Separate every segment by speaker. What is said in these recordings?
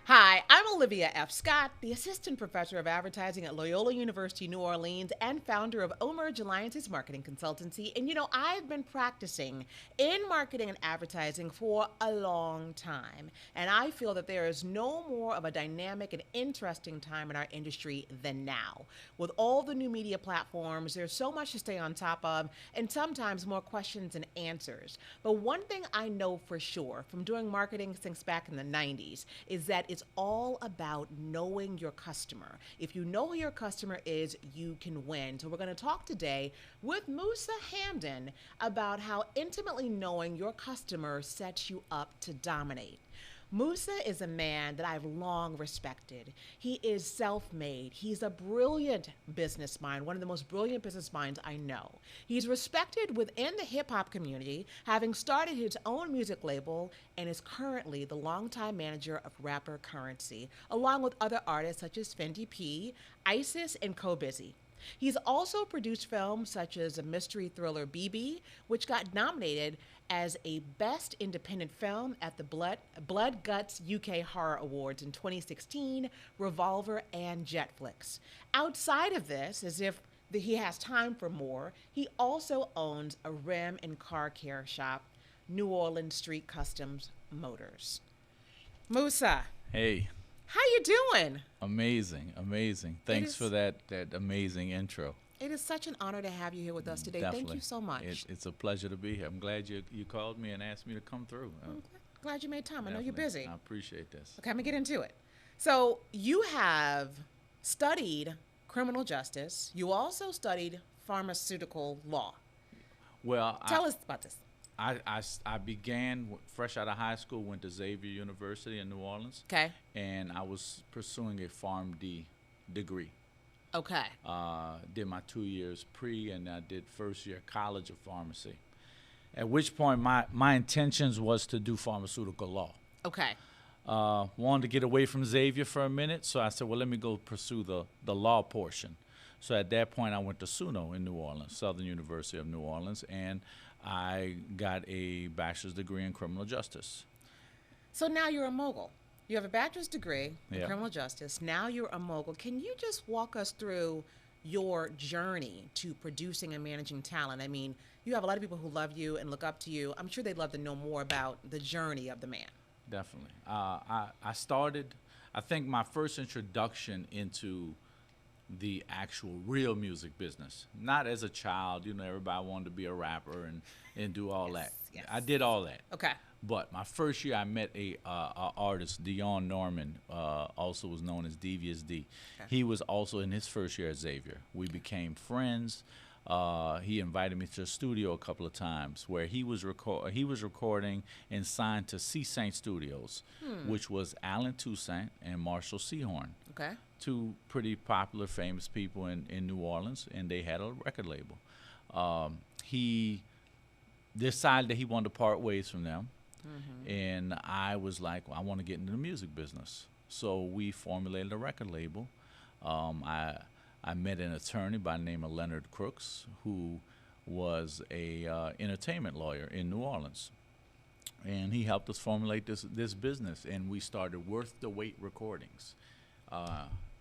Speaker 1: Hi, I'm Olivia F. Scott, the Assistant Professor of Advertising at Loyola University New Orleans and founder of Omerge Alliance's marketing consultancy. And I've been practicing in marketing and advertising for a long time. And I feel that there is no more of a dynamic and interesting time in our industry than now. With all the new media platforms, there's so much to stay on top of and sometimes more questions than answers. But one thing I know for sure from doing marketing since back in the 90s is that it's all about knowing your customer. If you know who your customer is, you can win. So we're going to talk today with Musa Hamdan about how intimately knowing your customer sets you up to dominate. Musa is a man that I've long respected. He is self made. He's a brilliant business mind, one of the most brilliant business minds I know. He's respected within the hip hop community, having started his own music label, and is currently the longtime manager of rapper Currency, along with other artists such as Fendi P, Isis, and Co Busy. He's also produced films such as a mystery thriller BB, which got nominated as a Best Independent Film at the Blood Guts UK Horror Awards in 2016, Revolver, and Jetflix. Outside of this, as if he has time for more, he also owns a rim and car care shop, New Orleans Street Customs Motors. Musa,
Speaker 2: Hey,
Speaker 1: how you doing?
Speaker 2: amazing, amazing. Thanks
Speaker 1: is-
Speaker 2: for that amazing intro.
Speaker 1: It is such an honor to have you here with us today. Thank
Speaker 2: Definitely.
Speaker 1: you so much.
Speaker 2: It's a pleasure to be here. I'm glad you called me and asked me to come through.
Speaker 1: Glad you made time. I know you're
Speaker 2: Definitely.
Speaker 1: busy.
Speaker 2: I appreciate this.
Speaker 1: Okay, I'm gonna get into it. So you have studied criminal justice. You also studied pharmaceutical law.
Speaker 2: Well,
Speaker 1: Tell us about this.
Speaker 2: I began fresh out of high school, went to Xavier University in New Orleans,
Speaker 1: Okay.
Speaker 2: and I was pursuing a PharmD degree.
Speaker 1: Okay.
Speaker 2: Did my 2 years pre, and I did first year college of pharmacy. At which point, my intentions was to do pharmaceutical law.
Speaker 1: Okay.
Speaker 2: Wanted to get away from Xavier for a minute, so I said, well, let me go pursue the law portion. So at that point, I went to SUNO in New Orleans, Southern University of New Orleans, and I got a bachelor's degree in criminal justice.
Speaker 1: So now you're a mogul. You have a bachelor's degree in
Speaker 2: Yeah.
Speaker 1: criminal justice. Now you're a mogul. Can you just walk us through your journey to producing and managing talent? I mean, you have a lot of people who love you and look up to you. I'm sure they'd love to know more about the journey of the man.
Speaker 2: Definitely. I started, I think my first introduction into the actual real music business, not as a child, everybody wanted to be a rapper and do all that.
Speaker 1: yes.
Speaker 2: I did all that.
Speaker 1: Okay.
Speaker 2: But my first year, I met a artist, Dion Norman, also was known as Devious D.
Speaker 1: Okay.
Speaker 2: He was also in his first year at Xavier. We became friends. He invited me to the studio a couple of times where he was recording and signed to C Saint Studios, which was Alan Toussaint and Marshall Sehorn,
Speaker 1: Okay.
Speaker 2: two pretty popular, famous people in New Orleans, and they had a record label. He decided that he wanted to part ways from them. And I was like, well, I want to get into the music business. So we formulated a record label. I met an attorney by the name of Leonard Crooks, who was a entertainment lawyer in New Orleans. And he helped us formulate this business. And we started Worth the Wait Recordings.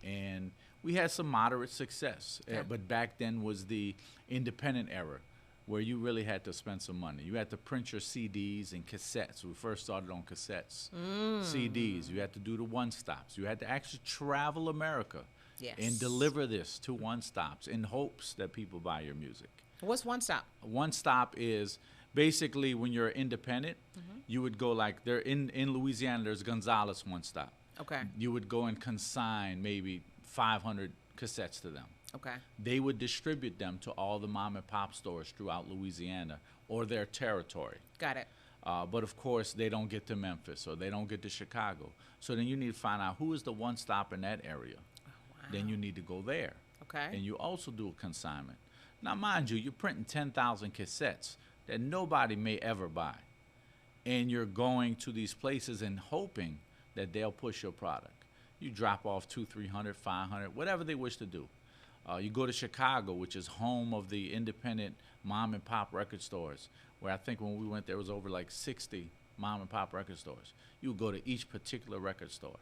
Speaker 2: And we had some moderate success.
Speaker 1: Okay.
Speaker 2: But back then was the independent era, where you really had to spend some money. You had to print your CDs and cassettes. We first started on cassettes, CDs. You had to do the one-stops. You had to actually travel America
Speaker 1: Yes.
Speaker 2: and deliver this to one-stops in hopes that people buy your music.
Speaker 1: What's one stop?
Speaker 2: One-stop is basically when you're independent, you would go like, in Louisiana, there's Gonzales one-stop.
Speaker 1: Okay.
Speaker 2: You would go and consign maybe 500 cassettes to them.
Speaker 1: Okay.
Speaker 2: They would distribute them to all the mom and pop stores throughout Louisiana or their territory.
Speaker 1: Got it.
Speaker 2: But of course, they don't get to Memphis or they don't get to Chicago. So then you need to find out who is the one stop in that area.
Speaker 1: Wow.
Speaker 2: Then you need to go there.
Speaker 1: Okay.
Speaker 2: And you also do a consignment. Now, mind you, you're printing 10,000 cassettes that nobody may ever buy. And you're going to these places and hoping that they'll push your product. You drop off 200, 300, 500, whatever they wish to do. You go to Chicago, which is home of the independent mom and pop record stores, where I think when we went there was over like 60 mom and pop record stores. You would go to each particular record store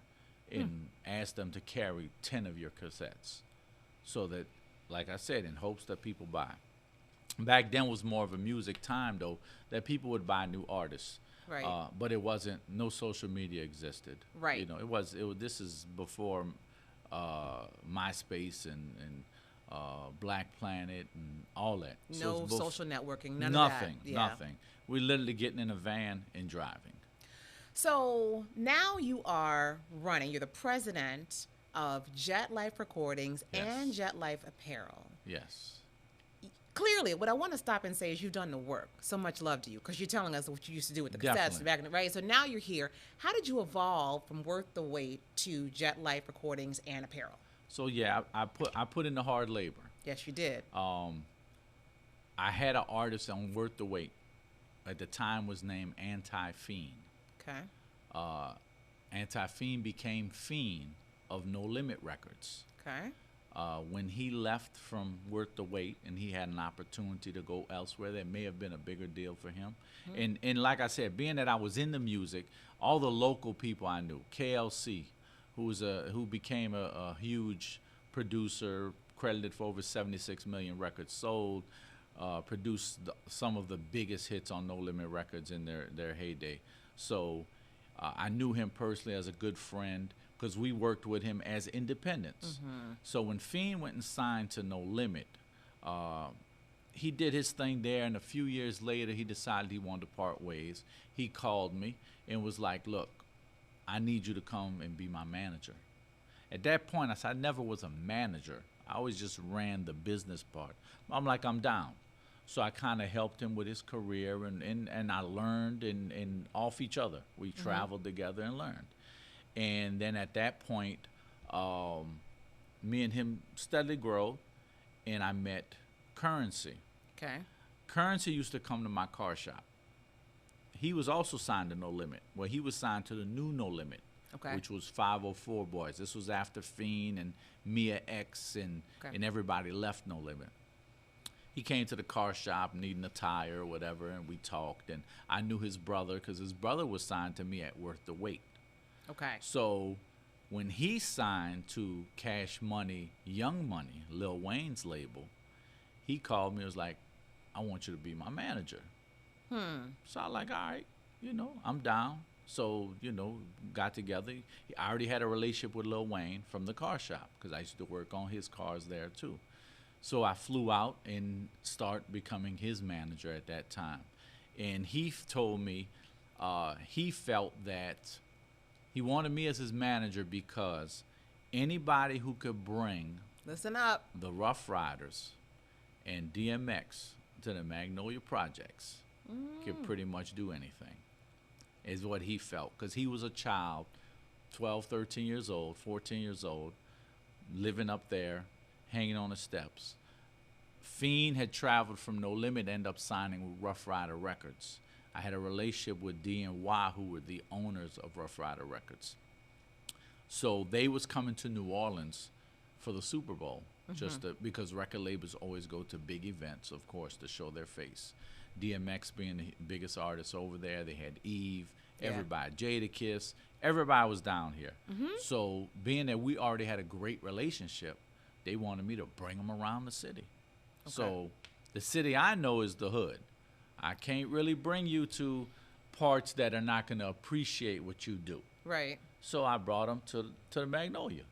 Speaker 2: and ask them to carry 10 of your cassettes, so that, like I said, in hopes that people buy. Back then was more of a music time, though, that people would buy new artists.
Speaker 1: Right.
Speaker 2: But it wasn't, no social media existed.
Speaker 1: Right.
Speaker 2: You know, this is before MySpace and Black Planet and all that.
Speaker 1: No social networking, none
Speaker 2: nothing,
Speaker 1: of that. Yeah.
Speaker 2: Nothing. We're literally getting in a van and driving.
Speaker 1: So now you are running, you're the president of Jet Life Recordings and Jet Life Apparel.
Speaker 2: Yes.
Speaker 1: Clearly, what I want to stop and say is you've done the work. So much love to you, because you're telling us what you used to do with the cassettes
Speaker 2: Definitely.
Speaker 1: back in the right. So now you're here. How did you evolve from Worth the Wait to Jet Life Recordings and Apparel?
Speaker 2: So yeah, I put in the hard labor.
Speaker 1: Yes, you did.
Speaker 2: I had an artist on Worth the Wait. At the time was named Anti-Fiend.
Speaker 1: Okay.
Speaker 2: Anti-Fiend became Fiend of No Limit Records.
Speaker 1: Okay.
Speaker 2: When he left from Worth the Wait and he had an opportunity to go elsewhere, that may have been a bigger deal for him. And like I said, being that I was in the music, all the local people I knew, KLC, who became a huge producer, credited for over 76 million records sold, produced some of the biggest hits on No Limit Records in their heyday. So I knew him personally as a good friend, because we worked with him as independents. So when Fiend went and signed to No Limit, he did his thing there, and a few years later, he decided he wanted to part ways. He called me and was like, look, I need you to come and be my manager. At that point, I said, I never was a manager. I always just ran the business part. I'm like, I'm down. So I kind of helped him with his career, and I learned, and off each other. We traveled together and learned. And then at that point, me and him steadily grew, and I met Currency.
Speaker 1: Okay.
Speaker 2: Currency used to come to my car shop. He was also signed to No Limit. Well, he was signed to the new No Limit, which was 504 Boys. This was after Fiend and Mia X and everybody left No Limit. He came to the car shop needing a tire or whatever, and we talked. And I knew his brother, because his brother was signed to me at Worth the Wait.
Speaker 1: Okay.
Speaker 2: So when he signed to Cash Money, Young Money, Lil Wayne's label, he called me and was like, I want you to be my manager. So I was like, all right, I'm down. So, got together. I already had a relationship with Lil Wayne from the car shop, because I used to work on his cars there too. So I flew out and started becoming his manager at that time. And he told me he felt that he wanted me as his manager because anybody who could bring
Speaker 1: Listen up.
Speaker 2: the Rough Riders and DMX to the Magnolia Projects could pretty much do anything, is what he felt. Because he was a child, 12, 13 years old, 14 years old, living up there, hanging on the steps. Fiend had traveled from No Limit, ended up signing with Rough Rider Records. I had a relationship with D&Y, who were the owners of Rough Rider Records. So they was coming to New Orleans for the Super Bowl, because record labels always go to big events, of course, to show their face. DMX being the biggest artist over there. They had Eve, everybody, Jadakiss, everybody was down here. So being that we already had a great relationship, they wanted me to bring them around the city. So the city I know is the hood. I can't really bring you to parts that are not going to appreciate what you do.
Speaker 1: Right.
Speaker 2: So I brought them to the Magnolia.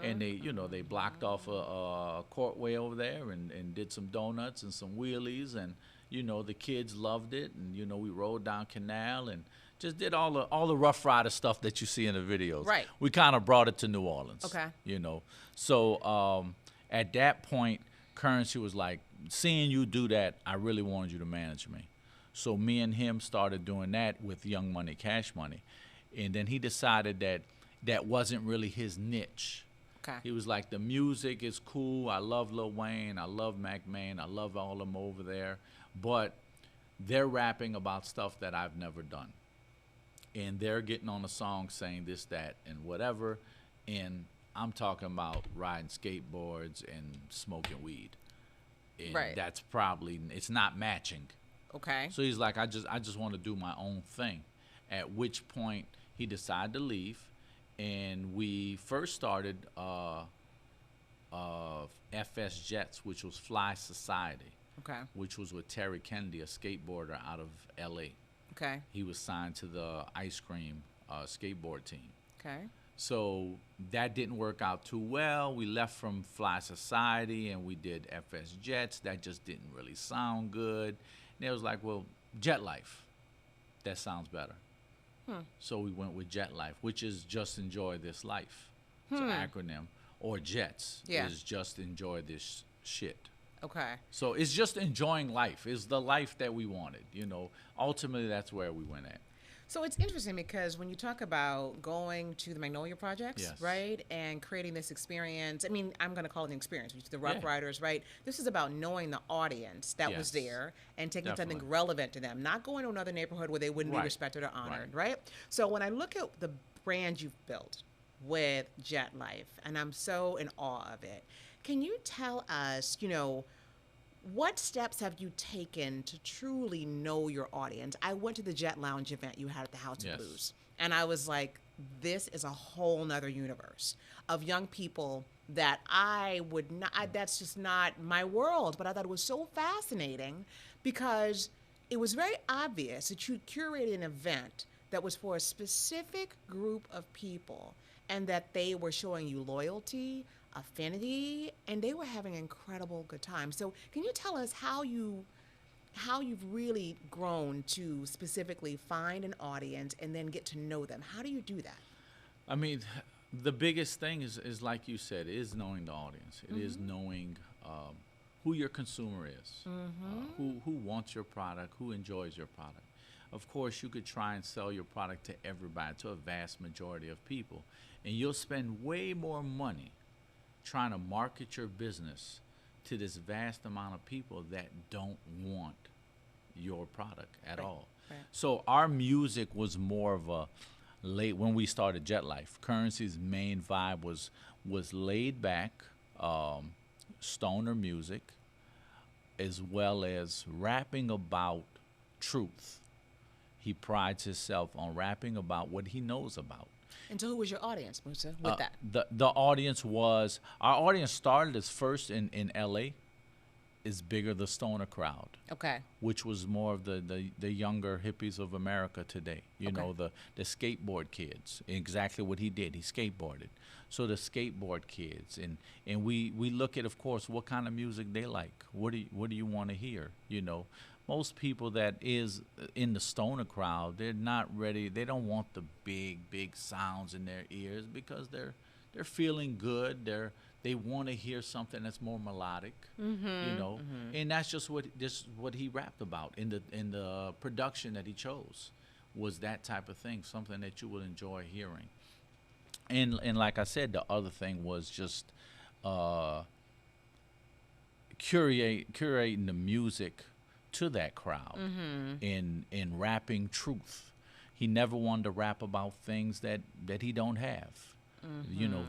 Speaker 2: And they blocked off a courtway over there and did some donuts and some wheelies, and the kids loved it, and we rode down Canal and just did all the Rough Rider stuff that you see in the videos.
Speaker 1: Right.
Speaker 2: We kind of brought it to New Orleans.
Speaker 1: Okay.
Speaker 2: So at that point, Currency was like, seeing you do that, I really wanted you to manage me. So me and him started doing that with Young Money, Cash Money. And then he decided that that wasn't really his niche.
Speaker 1: Okay.
Speaker 2: He was like, the music is cool. I love Lil Wayne. I love Mac Main. I love all of them over there. But they're rapping about stuff that I've never done. And they're getting on a song saying this, that, and whatever. And I'm talking about riding skateboards and smoking weed. And that's probably, it's not matching.
Speaker 1: Okay.
Speaker 2: So he's like, I just want to do my own thing. At which point he decided to leave, and we first started FS Jets, which was Fly Society,
Speaker 1: Okay.
Speaker 2: which was with Terry Kennedy, a skateboarder out of L.A.
Speaker 1: Okay.
Speaker 2: He was signed to the ice cream skateboard team.
Speaker 1: Okay.
Speaker 2: So that didn't work out too well. We left from Fly Society and we did FS Jets. That just didn't really sound good. And it was like, well, Jet Life, that sounds better. So we went with Jet Life, which is Just Enjoy This Life. It's an acronym. Or Jets is Just Enjoy This Shit.
Speaker 1: Okay.
Speaker 2: So it's just enjoying life. It's the life that we wanted. Ultimately, that's where we went at.
Speaker 1: So it's interesting because when you talk about going to the Magnolia Projects,
Speaker 2: Yes.
Speaker 1: right, and creating this experience, I mean, I'm going to call it an experience, which is the Rough
Speaker 2: Yeah.
Speaker 1: Riders, right? This is about knowing the audience that was
Speaker 2: Yes.
Speaker 1: there and taking
Speaker 2: Definitely.
Speaker 1: something relevant to them, not going to another neighborhood where they wouldn't be
Speaker 2: Right.
Speaker 1: respected or honored, right? So when I look at the brand you've built with Jet Life, and I'm so in awe of it, can you tell us, what steps have you taken to truly know your audience? I went to the Jet Lounge event you had at the House
Speaker 2: Yes.
Speaker 1: of Blues, and I was like, this is a whole nother universe of young people that I would not, that's just not my world. But I thought it was so fascinating because it was very obvious that you curated an event that was for a specific group of people and that they were showing you loyalty, affinity, and they were having an incredible good time. So can you tell us how you've really grown to specifically find an audience and then get to know them? How do you do that?
Speaker 2: I mean, the biggest thing is like you said, is knowing the audience. It is knowing who your consumer is, who wants your product, who enjoys your product. Of course, you could try and sell your product to everybody, to a vast majority of people, and you'll spend way more money trying to market your business to this vast amount of people that don't want your product at all.
Speaker 1: Right.
Speaker 2: So our music was more of a when we started Jet Life. Currency's main vibe was laid back, stoner music, as well as rapping about truth. He prides himself on rapping about what he knows about.
Speaker 1: And so who was your audience, Musa, with that?
Speaker 2: The audience was, our audience started as first in LA, is bigger the stoner crowd,
Speaker 1: Okay.
Speaker 2: which was more of the younger hippies of America today. You know, the skateboard kids. Exactly what he did. He skateboarded. So the skateboard kids, and we look at, of course, what kind of music they like. What do you want to hear? Most people that is in the stoner crowd, they're not ready. They don't want the big sounds in their ears because they're feeling good. They want to hear something that's more melodic, and that's just what he rapped about in the production that he chose, was that type of thing, something that you will enjoy hearing. And like I said, the other thing was just curating the music to that crowd in rapping truth. He never wanted to rap about things that he don't have.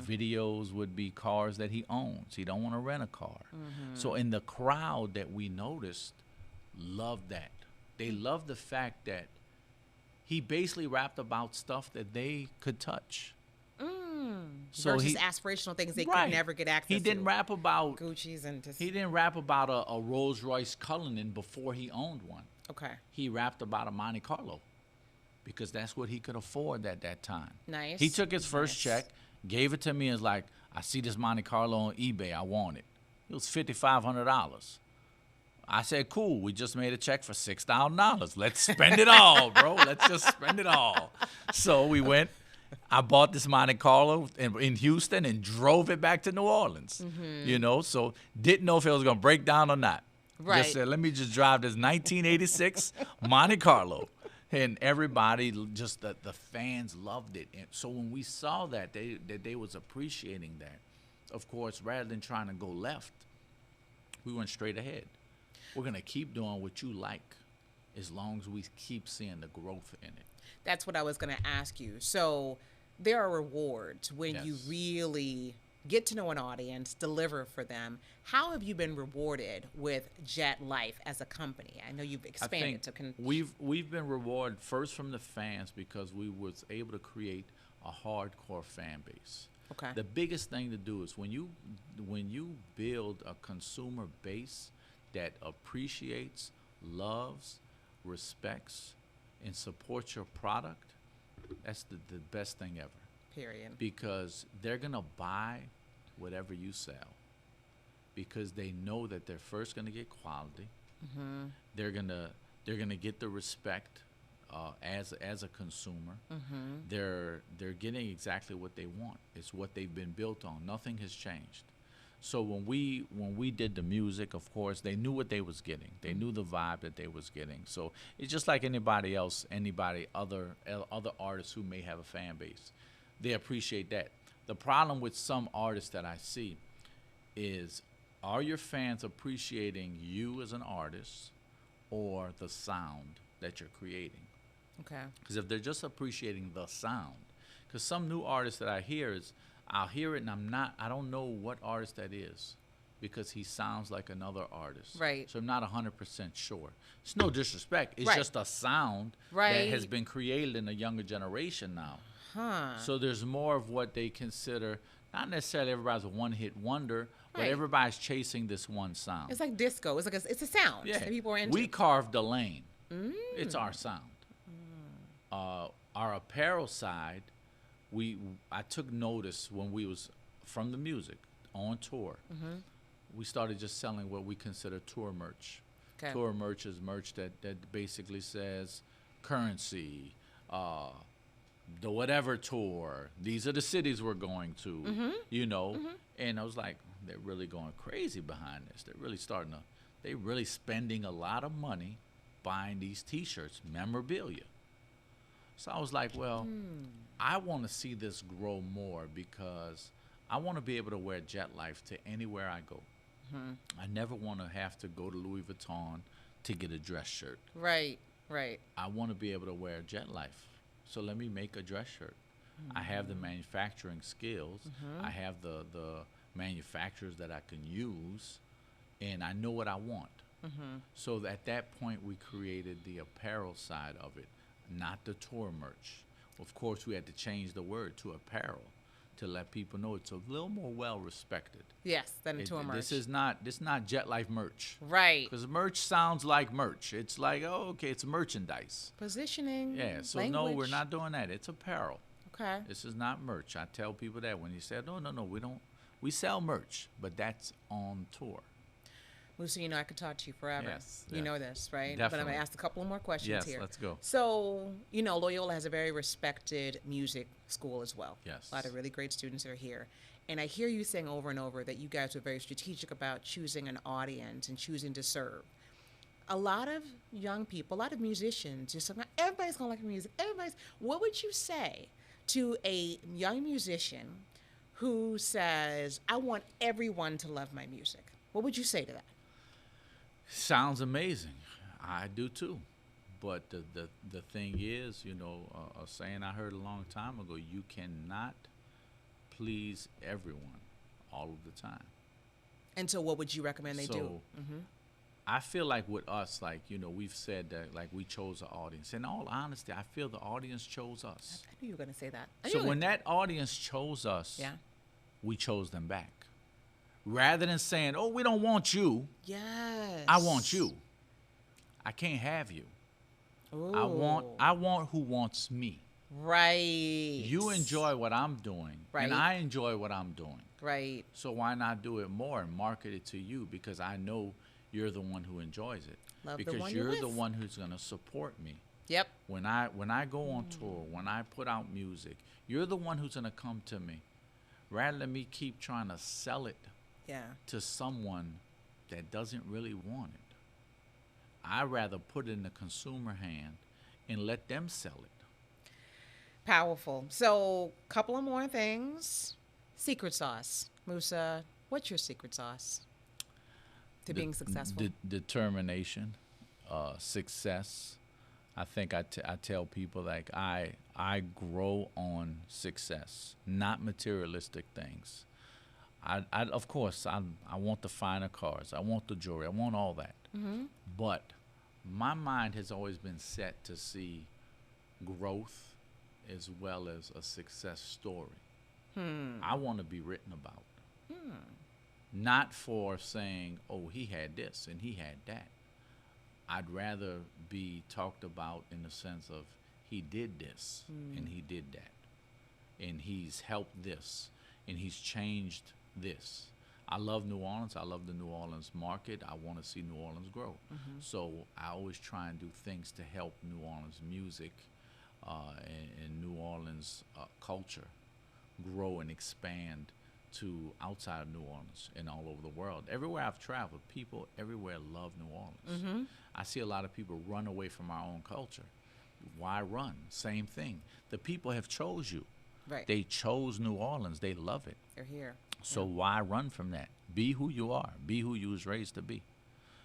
Speaker 2: Videos would be cars that he owns. He don't want to rent a car. So in the crowd that we noticed loved that. They loved the fact that he basically rapped about stuff that they could touch. So
Speaker 1: Versus aspirational things they
Speaker 2: Right.
Speaker 1: could never get access to.
Speaker 2: He didn't rap about
Speaker 1: Gucci's and just...
Speaker 2: He didn't rap about a Rolls Royce Cullinan before he owned one.
Speaker 1: Okay.
Speaker 2: He rapped about a Monte Carlo because that's what he could afford at that time.
Speaker 1: Nice.
Speaker 2: He took his first
Speaker 1: Nice.
Speaker 2: check, gave it to me, and was like, I see this Monte Carlo on eBay. I want it. It was $5,500. I said, cool. We just made a check for $6,000. Let's spend it all, bro. Let's just spend it all. So we went. I bought this Monte Carlo in Houston and drove it back to New Orleans. So didn't know if it was going to break down or not.
Speaker 1: Right.
Speaker 2: Just said, let me just drive this 1986 Monte Carlo. And everybody, just the fans loved it. And so when we saw that they was appreciating that, of course, rather than trying to go left, we went straight ahead. We're going to keep doing what you like as long as we keep seeing the growth in it.
Speaker 1: That's what I was going to ask you. So there are rewards when you
Speaker 2: Yes.
Speaker 1: really get to know an audience, deliver for them. How have you been rewarded with Jet Life as a company? I know you've expanded.
Speaker 2: I think we've been rewarded first from the fans because we was able to create a hardcore fan base.
Speaker 1: Okay.
Speaker 2: The biggest thing to do is when you build a consumer base that appreciates, loves, respects, and supports your product, that's the best thing ever.
Speaker 1: Period.
Speaker 2: Because they're gonna buy whatever you sell because they know that they're first gonna get quality.
Speaker 1: Mm-hmm.
Speaker 2: They're gonna get the respect as a consumer.
Speaker 1: Mm-hmm.
Speaker 2: They're getting exactly what they want. It's what they've been built on. Nothing has changed. So when we did the music, of course, they knew what they was getting. They knew the vibe that they was getting. So it's just like anybody else, other artists who may have a fan base. They appreciate that. The problem with some artists that I see is, are your fans appreciating you as an artist or the sound that you're creating?
Speaker 1: Okay.
Speaker 2: Because if they're just appreciating the sound, because some new artists that I hear is, I'll hear it and I don't know what artist that is because he sounds like another artist.
Speaker 1: Right.
Speaker 2: So I'm not 100% sure. It's no disrespect. It's
Speaker 1: Right.
Speaker 2: just a sound
Speaker 1: Right.
Speaker 2: that has been created in a younger generation now.
Speaker 1: Huh.
Speaker 2: So there's more of what they consider, not necessarily everybody's a one-hit wonder, but
Speaker 1: Right.
Speaker 2: everybody's chasing this one sound.
Speaker 1: It's like disco. It's a sound
Speaker 2: Yeah.
Speaker 1: that people are into.
Speaker 2: We carved the lane. It's our sound. Our apparel side, I took notice when we was from the music on tour. We started just selling what we consider tour merch.
Speaker 1: Okay.
Speaker 2: Tour merch is merch that basically says currency, the whatever tour. These are the cities we're going to, And I was like, they're really going crazy behind this. They're really spending a lot of money buying these T-shirts, memorabilia. So I was like, well, I want to see this grow more because I want to be able to wear Jet Life to anywhere I go. I never want to have to go to Louis Vuitton to get a dress shirt.
Speaker 1: Right. Right.
Speaker 2: I want to be able to wear Jet Life. So let me make a dress shirt. I have the manufacturing skills. I have the manufacturers that I can use, and I know what I want. So at that point, we created the apparel side of it, not the tour merch. Of course, we had to change the word to apparel to let people know it's a little more well respected.
Speaker 1: Yes, than a tour merch.
Speaker 2: This is not Jet Life merch.
Speaker 1: Right.
Speaker 2: Because merch sounds like merch. It's like, oh, okay, it's merchandise.
Speaker 1: Positioning.
Speaker 2: Yeah, so
Speaker 1: language.
Speaker 2: no, we're not doing that. It's apparel.
Speaker 1: Okay.
Speaker 2: This is not merch. I tell people that when you say, no, we don't. We sell merch, but that's on tour.
Speaker 1: Musa, I could talk to you forever.
Speaker 2: Yes,
Speaker 1: You know this, right?
Speaker 2: Definitely.
Speaker 1: But I'm going to ask a couple more questions
Speaker 2: Yes,
Speaker 1: here.
Speaker 2: let's go.
Speaker 1: So, Loyola has a very respected music school as well.
Speaker 2: Yes.
Speaker 1: A lot of really great students are here. And I hear you saying over and over that you guys were very strategic about choosing an audience and choosing to serve. A lot of young people, a lot of musicians, everybody's going to like music. What would you say to a young musician who says, I want everyone to love my music? What would you say to that?
Speaker 2: Sounds amazing. I do too. But the thing is, a saying I heard a long time ago, you cannot please everyone all of the time.
Speaker 1: And so what would you recommend they do?
Speaker 2: I feel like with us, we've said that, we chose the audience. In all honesty, I feel the audience chose us.
Speaker 1: I knew you were going to say that.
Speaker 2: So when that audience chose us, we chose them back. Rather than saying, oh, we don't want you.
Speaker 1: Yes.
Speaker 2: I want you. I can't have you.
Speaker 1: Ooh.
Speaker 2: I want who wants me.
Speaker 1: Right.
Speaker 2: You enjoy what I'm doing.
Speaker 1: Right.
Speaker 2: And I enjoy what I'm doing.
Speaker 1: Right.
Speaker 2: So why not do it more and market it to you? Because I know you're the one who enjoys it.
Speaker 1: Love
Speaker 2: because
Speaker 1: the one
Speaker 2: you're
Speaker 1: with.
Speaker 2: the one who's going to support me.
Speaker 1: Yep.
Speaker 2: When I go on tour, when I put out music, you're the one who's going to come to me. Rather than me keep trying to sell it to someone that doesn't really want it. I'd rather put it in the consumer hand and let them sell it.
Speaker 1: Powerful. So, couple of more things. Secret sauce. Musa, what's your secret sauce to being successful?
Speaker 2: Determination, success. I think I tell people I grow on success, not materialistic things. Of course, I want the finer cars. I want the jewelry. I want all that. But my mind has always been set to see growth as well as a success story. I want to be written about. Not for saying, oh, he had this and he had that. I'd rather be talked about in the sense of he did this and he did that. And he's helped this and he's changed this. I love New Orleans. I love the New Orleans market. I want to see New Orleans grow. So I always try and do things to help New Orleans music and New Orleans culture grow and expand to outside of New Orleans and all over the world. Everywhere I've traveled, people everywhere love New Orleans. I see a lot of people run away from our own culture. Why run? Same thing. The people have chose you.
Speaker 1: Right.
Speaker 2: They chose New Orleans. They love it.
Speaker 1: They're here.
Speaker 2: So why run from that? Be who you are. Be who you was raised to be.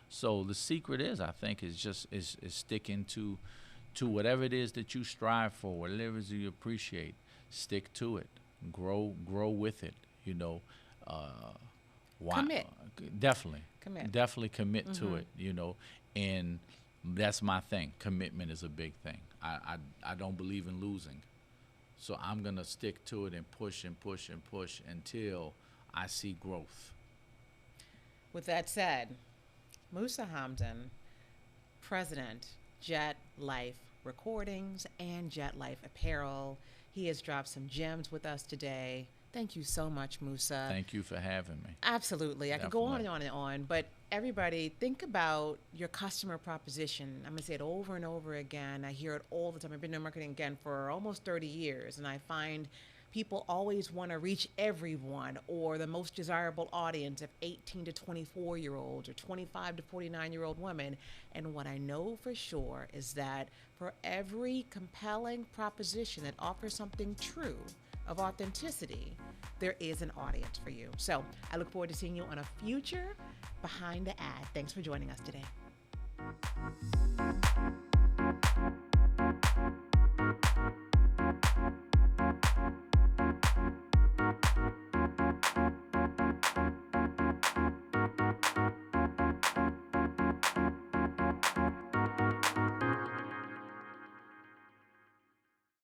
Speaker 2: So the secret is, I think, is just is sticking to whatever it is that you strive for, whatever it is you appreciate. Stick to it. Grow with it. You know,
Speaker 1: Commit.
Speaker 2: Definitely.
Speaker 1: Commit.
Speaker 2: Definitely commit to it. You know, and that's my thing. Commitment is a big thing. I don't believe in losing. So I'm going to stick to it and push and push and push until I see growth.
Speaker 1: With that said, Musa Hamdan, President, Jet Life Recordings and Jet Life Apparel. He has dropped some gems with us today. Thank you so much, Musa.
Speaker 2: Thank you for having me.
Speaker 1: Absolutely. I could go on and
Speaker 2: Definitely.
Speaker 1: on and on, but everybody, think about your customer proposition. I'm going to say it over and over again. I hear it all the time. I've been doing marketing again for almost 30 years, and I find people always want to reach everyone or the most desirable audience of 18 to 24-year-olds or 25 to 49-year-old women. And what I know for sure is that for every compelling proposition that offers something true, of authenticity, there is an audience for you. So I look forward to seeing you on a future Behind the Ad. Thanks for joining us today.